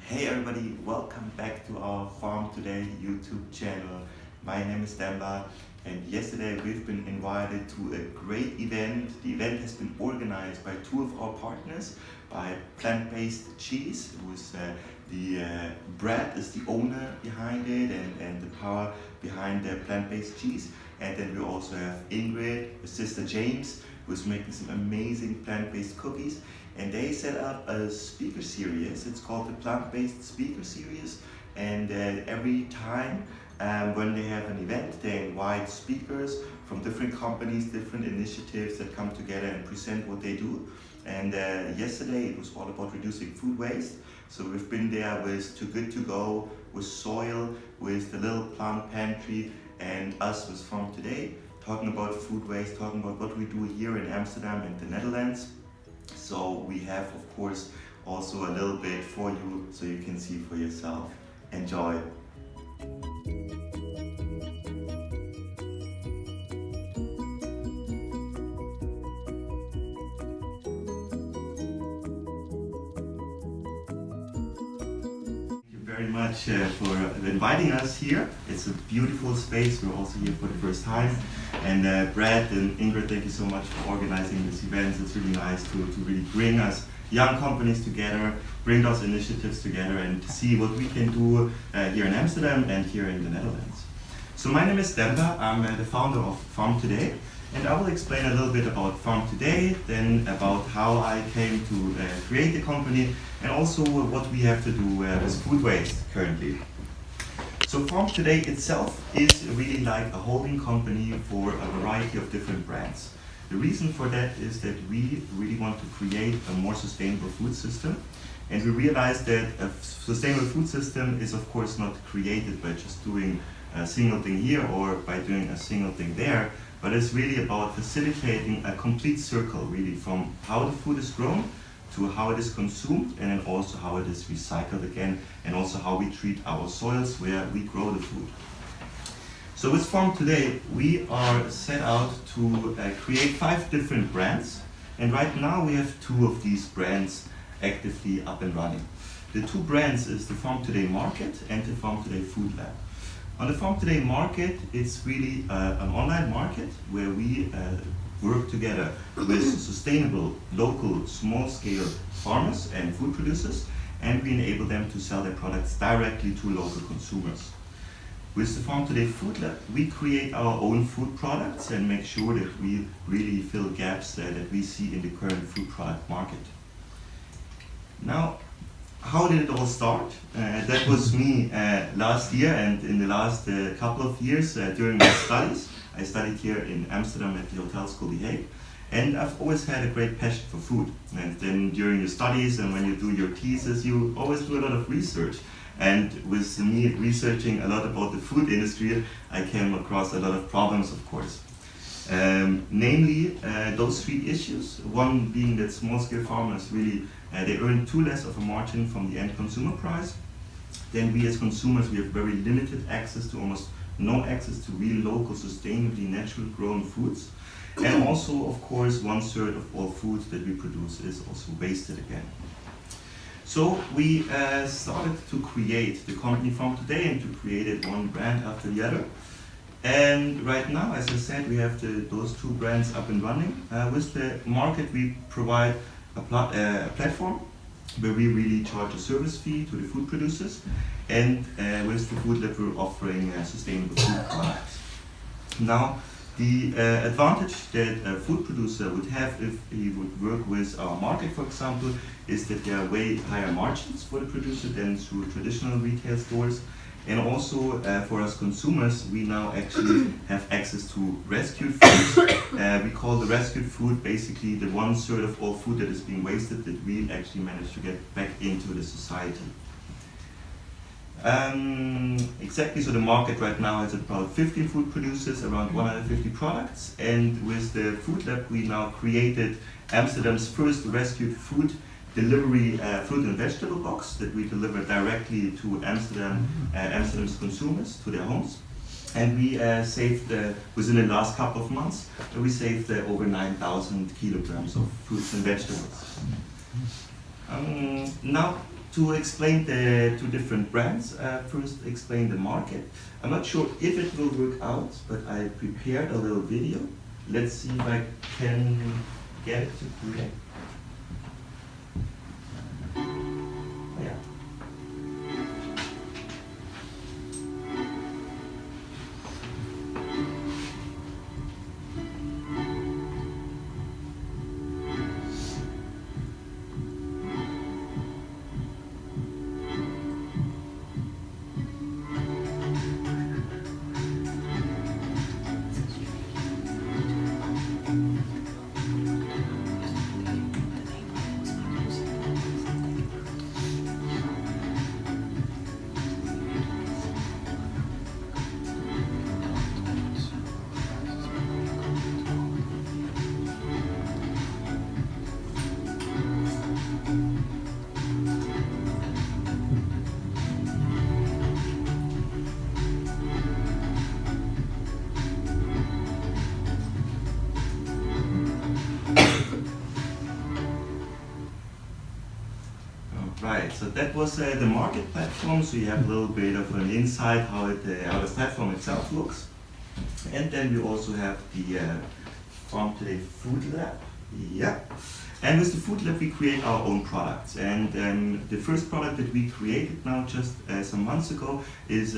Hey everybody, welcome back to our Farm Today YouTube channel. My name is Demba, and yesterday we've been invited to a great event. The event has been organized by two of our partners, by plant-based cheese, who's Brad is the owner behind it and the power behind the plant-based cheese. And then we also have Ingrid, her sister James, who's making some amazing plant-based cookies. And they set up a speaker series. It's called the Plant-Based Speaker Series. And every time when they have an event, they invite speakers from different companies, different initiatives that come together and present what they do. And yesterday it was all about reducing food waste. So we've been there with TooGoodTooGo, with Soil, with the little Plant Pantry, and us with Farm Today, talking about food waste, talking about what we do here in Amsterdam and the Netherlands. So we have, of course, also a little bit for you so you can see for yourself. Enjoy! Very much for inviting us here. It's a beautiful space. We're also here for the first time. And Brad and Ingrid, thank you so much for organizing this event. It's really nice to really bring us young companies together, bring those initiatives together and see what we can do here in Amsterdam and here in the Netherlands. So my name is Demba. I'm the founder of Farm Today. And I will explain a little bit about Farm Today, then about how I came to create the company, and also what we have to do with food waste currently. So Farm Today itself is really like a holding company for a variety of different brands. The reason for that is that we really want to create a more sustainable food system. And we realize that a sustainable food system is of course not created by just doing a single thing here or by doing a single thing there, but it's really about facilitating a complete circle, really, from how the food is grown to how it is consumed, and then also how it is recycled again, and also how we treat our soils where we grow the food. So with Farm Today, we are set out to create 5 different brands, and right now we have 2 of these brands actively up and running. The 2 brands is the Farm Today Market and the Farm Today Food Lab. On the Farm Today Market, it's really an online market where we work together with sustainable, local, small-scale farmers and food producers, and we enable them to sell their products directly to local consumers. With the Farm Today Food Lab, we create our own food products and make sure that we really fill gaps that we see in the current food product market. Now, how did it all start? That was me last year, and in the last couple of years during my studies. I studied here in Amsterdam at the Hotel School The Hague, and I've always had a great passion for food. And then during your studies and when you do your thesis, you always do a lot of research. And with me researching a lot about the food industry, I came across a lot of problems, of course. Namely, those 3 issues. One being that small-scale farmers really they earn too less of a margin from the end consumer price. Then we as consumers, we have very limited access to almost no access to real local, sustainably natural grown foods. And also, of course, 1/3 of all food that we produce is also wasted again. So we started to create the company Farm Today and to create it one brand after the other. And right now, as I said, we have those 2 brands up and running. With the market, we provide a platform where we really charge a service fee to the food producers, and with the Food Lab we're offering sustainable food products. Now, the advantage that a food producer would have if he would work with our market, for example, is that there are way higher margins for the producer than through traditional retail stores. And also for us consumers, we now actually have access to rescued food. We call the rescued food basically the 1/3 of all food that is being wasted that we actually manage to get back into the society. Exactly, so the market right now is about 15 food producers, around 150 products. And with the Food Lab, we now created Amsterdam's first rescued food delivery fruit and vegetable box that we deliver directly to Amsterdam's consumers, to their homes. And we saved, within the last couple of months, we saved over 9,000 kilograms of fruits and vegetables. Now, to explain the two different brands, first explain the market. I'm not sure if it will work out, but I prepared a little video. Let's see if I can get it to play. Oh, yeah. Right, so that was the market platform, so you have a little bit of an insight how the platform itself looks. And then we also have the Farm Today Food Lab. Yeah. And with the Food Lab we create our own products. And the first product that we created now just some months ago is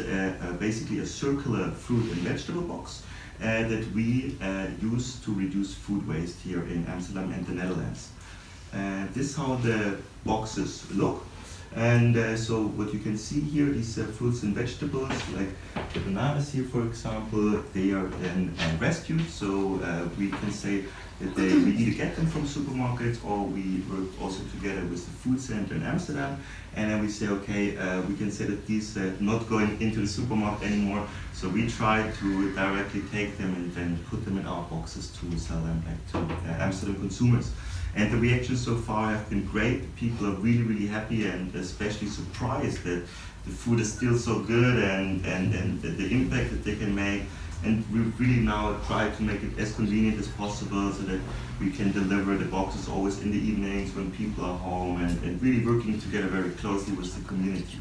basically a circular fruit and vegetable box that we use to reduce food waste here in Amsterdam and the Netherlands. This is how the boxes look, and so what you can see here, these fruits and vegetables, like the bananas here for example, they are then rescued, so we can say that we either get them from supermarkets or we work also together with the food center in Amsterdam, and then we say okay, we can say that these are not going into the supermarket anymore, so we try to directly take them and then put them in our boxes to sell them back to Amsterdam consumers. And the reactions so far have been great. People are really, really happy and especially surprised that the food is still so good and the impact that they can make. And we really now try to make it as convenient as possible so that we can deliver the boxes always in the evenings when people are home and really working together very closely with the community.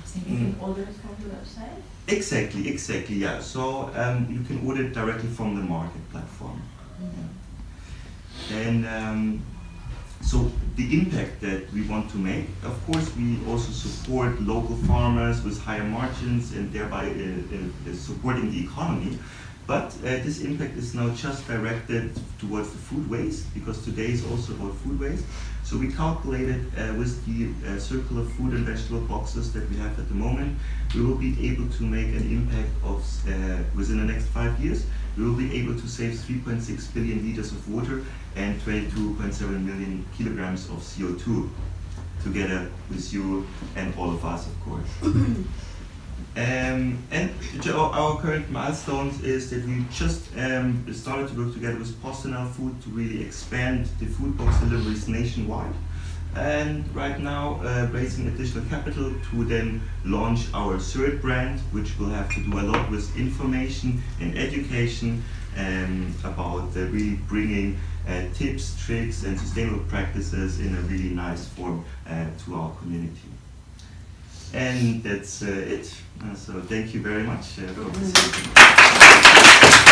So you can order it from the website? Exactly, yeah. So you can order it directly from the market platform. Yeah. And so the impact that we want to make, of course we also support local farmers with higher margins and thereby supporting the economy. But this impact is now just directed towards the food waste, because today is also about food waste. So we calculated with the circular fruit and vegetable boxes that we have at the moment, we will be able to make an impact of, within the next 5 years, we will be able to save 3.6 billion liters of water and 22.7 million kilograms of CO2, together with you and all of us, of course. And our current milestones is that we just started to work together with PostNL Food to really expand the food box deliveries nationwide. And right now raising additional capital to then launch our third brand, which will have to do a lot with information and education about really bringing tips, tricks and sustainable practices in a really nice form to our community. And that's it. So thank you very much for listening.